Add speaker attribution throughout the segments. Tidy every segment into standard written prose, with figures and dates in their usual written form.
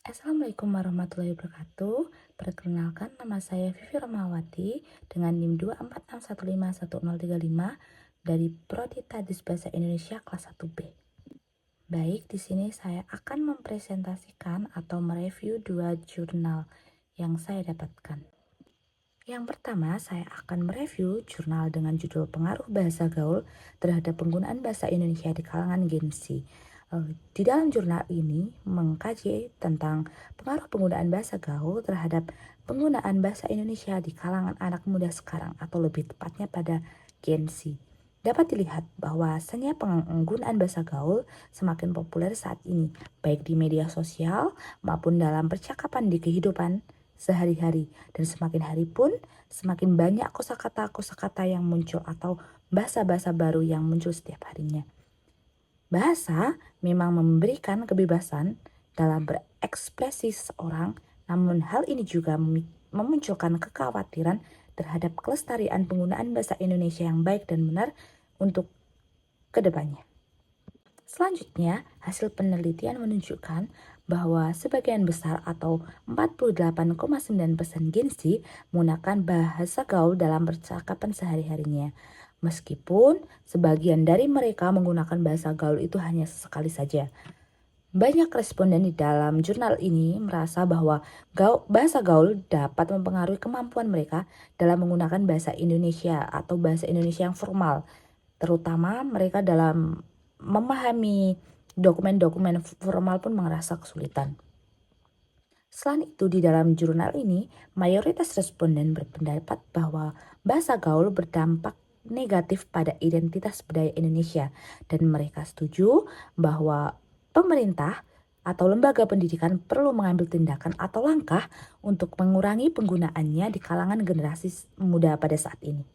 Speaker 1: Assalamualaikum warahmatullahi wabarakatuh. Perkenalkan, nama saya Vivi Romawati dengan NIM 246151035 dari Prodi Tadis Bahasa Indonesia kelas 1B. Baik, di sini saya akan mempresentasikan atau mereview dua jurnal yang saya dapatkan. Yang pertama, saya akan mereview jurnal dengan judul Pengaruh Bahasa Gaul terhadap Penggunaan Bahasa Indonesia di kalangan Gen Z. Di dalam jurnal ini mengkaji tentang pengaruh penggunaan bahasa gaul terhadap penggunaan bahasa Indonesia di kalangan anak muda sekarang atau lebih tepatnya pada Gen Z. Dapat dilihat bahwasanya penggunaan bahasa gaul semakin populer saat ini, baik di media sosial maupun dalam percakapan di kehidupan sehari-hari, dan semakin hari pun semakin banyak kosakata-kosakata yang muncul atau bahasa-bahasa baru yang muncul setiap harinya. Bahasa memang memberikan kebebasan dalam berekspresi seseorang, namun hal ini juga memunculkan kekhawatiran terhadap kelestarian penggunaan bahasa Indonesia yang baik dan benar untuk kedepannya. Selanjutnya, hasil penelitian menunjukkan bahwa sebagian besar atau 48,9% Gen Z menggunakan bahasa gaul dalam percakapan sehari-harinya. Meskipun sebagian dari mereka menggunakan bahasa gaul itu hanya sesekali saja. Banyak responden di dalam jurnal ini merasa bahwa bahasa gaul dapat mempengaruhi kemampuan mereka dalam menggunakan bahasa Indonesia atau bahasa Indonesia yang formal, terutama mereka dalam memahami dokumen-dokumen formal pun merasa kesulitan. Selain itu, di dalam jurnal ini, mayoritas responden berpendapat bahwa bahasa gaul berdampak negatif pada identitas budaya Indonesia, dan mereka setuju bahwa pemerintah atau lembaga pendidikan perlu mengambil tindakan atau langkah untuk mengurangi penggunaannya di kalangan generasi muda pada saat ini.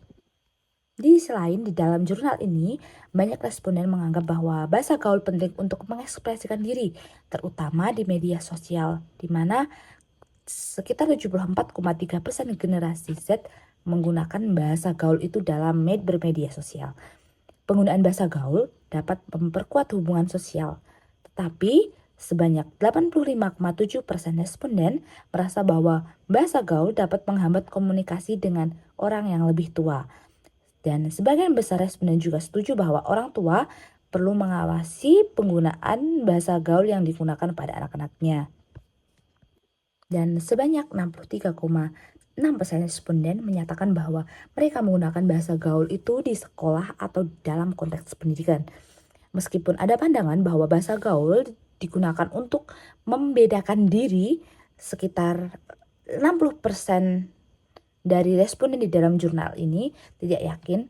Speaker 1: Di sisi lain, di dalam jurnal ini, banyak responden menganggap bahwa bahasa gaul penting untuk mengekspresikan diri, terutama di media sosial, di mana sekitar 74,3% generasi Z menggunakan bahasa gaul itu dalam bermedia sosial. Penggunaan bahasa gaul dapat memperkuat hubungan sosial, tetapi sebanyak 85,7% responden merasa bahwa bahasa gaul dapat menghambat komunikasi dengan orang yang lebih tua. Dan sebagian besar responden juga setuju bahwa orang tua perlu mengawasi penggunaan bahasa gaul yang digunakan pada anak-anaknya. Dan sebanyak 63,6% responden menyatakan bahwa mereka menggunakan bahasa gaul itu di sekolah atau dalam konteks pendidikan. Meskipun ada pandangan bahwa bahasa gaul digunakan untuk membedakan diri, sekitar 60% dari responden di dalam jurnal ini tidak yakin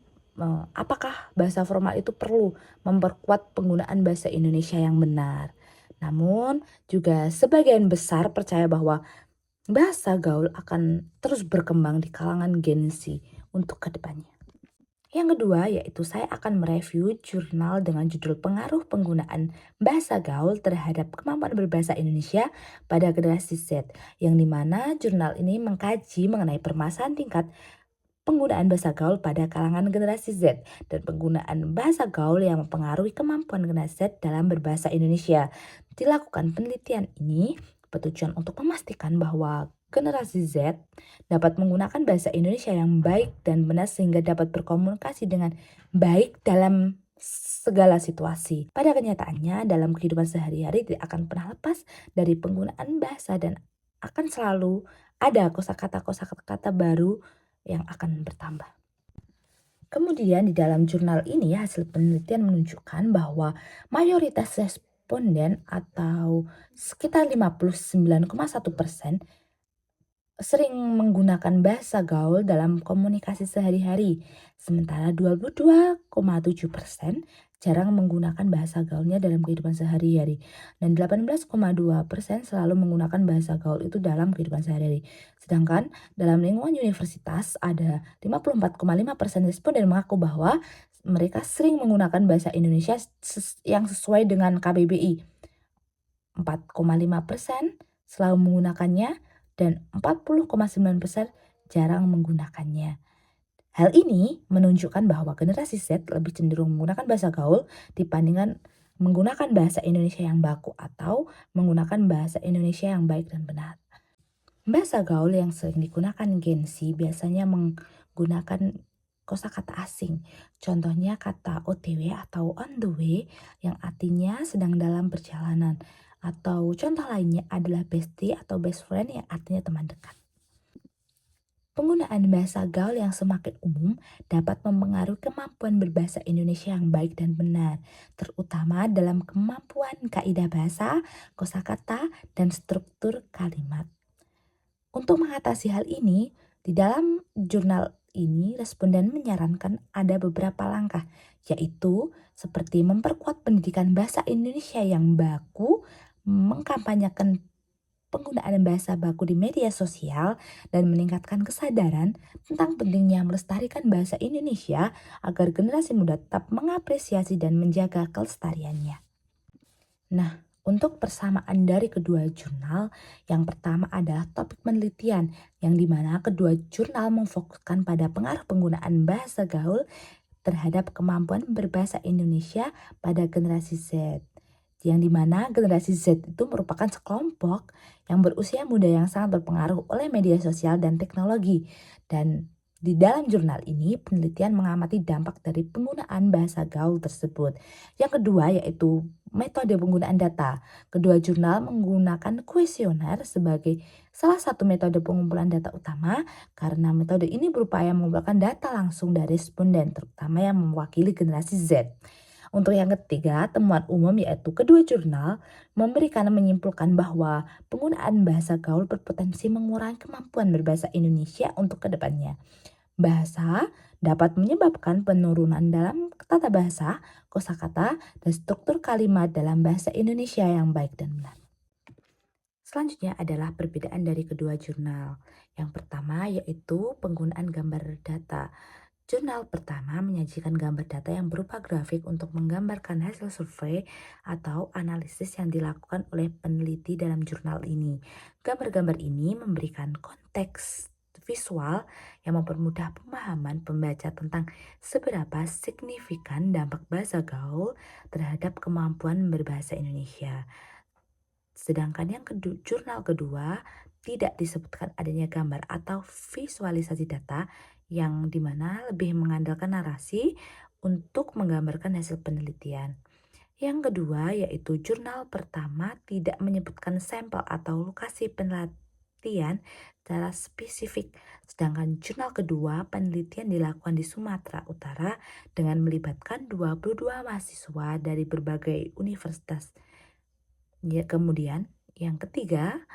Speaker 1: apakah bahasa formal itu perlu memperkuat penggunaan bahasa Indonesia yang benar. Namun juga sebagian besar percaya bahwa bahasa gaul akan terus berkembang di kalangan Gen Z untuk kedepannya. Yang kedua, yaitu saya akan mereview jurnal dengan judul Pengaruh Penggunaan Bahasa Gaul Terhadap Kemampuan Berbahasa Indonesia pada Generasi Z, yang dimana jurnal ini mengkaji mengenai permasalahan tingkat penggunaan bahasa gaul pada kalangan generasi Z dan penggunaan bahasa gaul yang mempengaruhi kemampuan generasi Z dalam berbahasa Indonesia. Dilakukan penelitian ini bertujuan untuk memastikan bahwa generasi Z dapat menggunakan bahasa Indonesia yang baik dan benar sehingga dapat berkomunikasi dengan baik dalam segala situasi. Pada kenyataannya, dalam kehidupan sehari-hari tidak akan pernah lepas dari penggunaan bahasa dan akan selalu ada kosakata-kosakata baru yang akan bertambah. Kemudian di dalam jurnal ini hasil penelitian menunjukkan bahwa mayoritas responden atau sekitar 59,1% sering menggunakan bahasa gaul dalam komunikasi sehari-hari, sementara 22,7% jarang menggunakan bahasa gaulnya dalam kehidupan sehari-hari, dan 18,2% selalu menggunakan bahasa gaul itu dalam kehidupan sehari-hari. Sedangkan dalam lingkungan universitas ada 54,5% responden mengaku bahwa mereka sering menggunakan bahasa Indonesia yang sesuai dengan KBBI. 4,5% selalu menggunakannya dan 40,9% jarang menggunakannya. Hal ini menunjukkan bahwa generasi Z lebih cenderung menggunakan bahasa gaul dibandingkan menggunakan bahasa Indonesia yang baku atau menggunakan bahasa Indonesia yang baik dan benar. Bahasa gaul yang sering digunakan Gen Z biasanya menggunakan kosakata asing. Contohnya kata OTW atau on the way yang artinya sedang dalam perjalanan. Atau contoh lainnya adalah bestie atau best friend yang artinya teman dekat. Penggunaan bahasa gaul yang semakin umum dapat mempengaruhi kemampuan berbahasa Indonesia yang baik dan benar, terutama dalam kemampuan kaidah bahasa, kosakata, dan struktur kalimat. Untuk mengatasi hal ini, di dalam jurnal ini responden menyarankan ada beberapa langkah, yaitu seperti memperkuat pendidikan bahasa Indonesia yang baku, mengkampanyekan penggunaan bahasa baku di media sosial, dan meningkatkan kesadaran tentang pentingnya melestarikan bahasa Indonesia agar generasi muda tetap mengapresiasi dan menjaga kelestariannya. Nah, untuk persamaan dari kedua jurnal, yang pertama adalah topik penelitian, yang dimana kedua jurnal memfokuskan pada pengaruh penggunaan bahasa gaul terhadap kemampuan berbahasa Indonesia pada generasi Z. Yang dimana generasi Z itu merupakan sekelompok yang berusia muda yang sangat berpengaruh oleh media sosial dan teknologi. Dan di dalam jurnal ini, penelitian mengamati dampak dari penggunaan bahasa gaul tersebut. Yang kedua yaitu metode penggunaan data. Kedua jurnal menggunakan kuesioner sebagai salah satu metode pengumpulan data utama karena metode ini berupaya mengumpulkan data langsung dari responden, terutama yang mewakili generasi Z. Untuk yang ketiga, temuan umum yaitu kedua jurnal menyimpulkan bahwa penggunaan bahasa gaul berpotensi mengurangi kemampuan berbahasa Indonesia untuk kedepannya. Bahasa dapat menyebabkan penurunan dalam tata bahasa, kosakata, dan struktur kalimat dalam bahasa Indonesia yang baik dan benar. Selanjutnya adalah perbedaan dari kedua jurnal. Yang pertama yaitu penggunaan gambar data. Jurnal pertama menyajikan gambar data yang berupa grafik untuk menggambarkan hasil survei atau analisis yang dilakukan oleh peneliti dalam jurnal ini. Gambar-gambar ini memberikan konteks visual yang mempermudah pemahaman pembaca tentang seberapa signifikan dampak bahasa gaul terhadap kemampuan berbahasa Indonesia. Sedangkan yang jurnal kedua tidak disebutkan adanya gambar atau visualisasi data yang dimana lebih mengandalkan narasi untuk menggambarkan hasil penelitian. Yang kedua yaitu jurnal pertama tidak menyebutkan sampel atau lokasi penelitian secara spesifik. Sedangkan jurnal kedua penelitian dilakukan di Sumatera Utara dengan melibatkan 22 mahasiswa dari berbagai universitas. Ya, kemudian yang ketiga,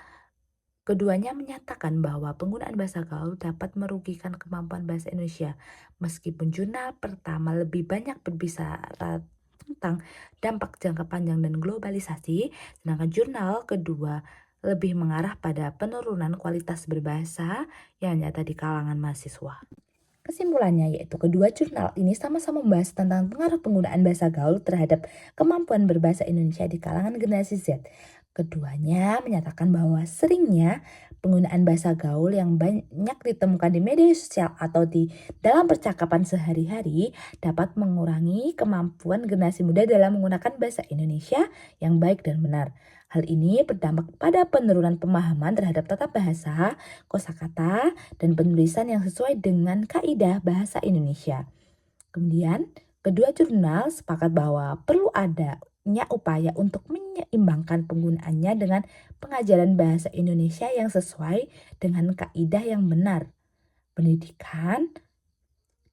Speaker 1: keduanya menyatakan bahwa penggunaan bahasa gaul dapat merugikan kemampuan bahasa Indonesia. Meskipun jurnal pertama lebih banyak berbicara tentang dampak jangka panjang dan globalisasi, sedangkan jurnal kedua lebih mengarah pada penurunan kualitas berbahasa yang nyata di kalangan mahasiswa. Kesimpulannya yaitu kedua jurnal ini sama-sama membahas tentang pengaruh penggunaan bahasa gaul terhadap kemampuan berbahasa Indonesia di kalangan generasi Z. Keduanya menyatakan bahwa seringnya penggunaan bahasa gaul yang banyak ditemukan di media sosial atau di dalam percakapan sehari-hari dapat mengurangi kemampuan generasi muda dalam menggunakan bahasa Indonesia yang baik dan benar. Hal ini berdampak pada penurunan pemahaman terhadap tata bahasa, kosakata, dan penulisan yang sesuai dengan kaidah bahasa Indonesia. Kemudian, kedua jurnal sepakat bahwa perlu adanya upaya untuk menyeimbangkan penggunaannya dengan pengajaran bahasa Indonesia yang sesuai dengan kaidah yang benar. Pendidikan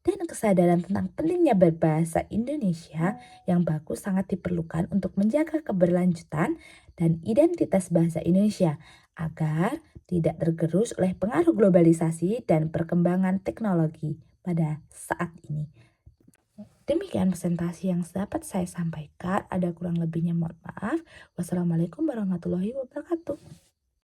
Speaker 1: dan kesadaran tentang pentingnya berbahasa Indonesia yang bagus sangat diperlukan untuk menjaga keberlanjutan dan identitas bahasa Indonesia agar tidak tergerus oleh pengaruh globalisasi dan perkembangan teknologi pada saat ini. Demikian presentasi yang dapat saya sampaikan. Ada kurang lebihnya mohon maaf. Wassalamualaikum warahmatullahi wabarakatuh.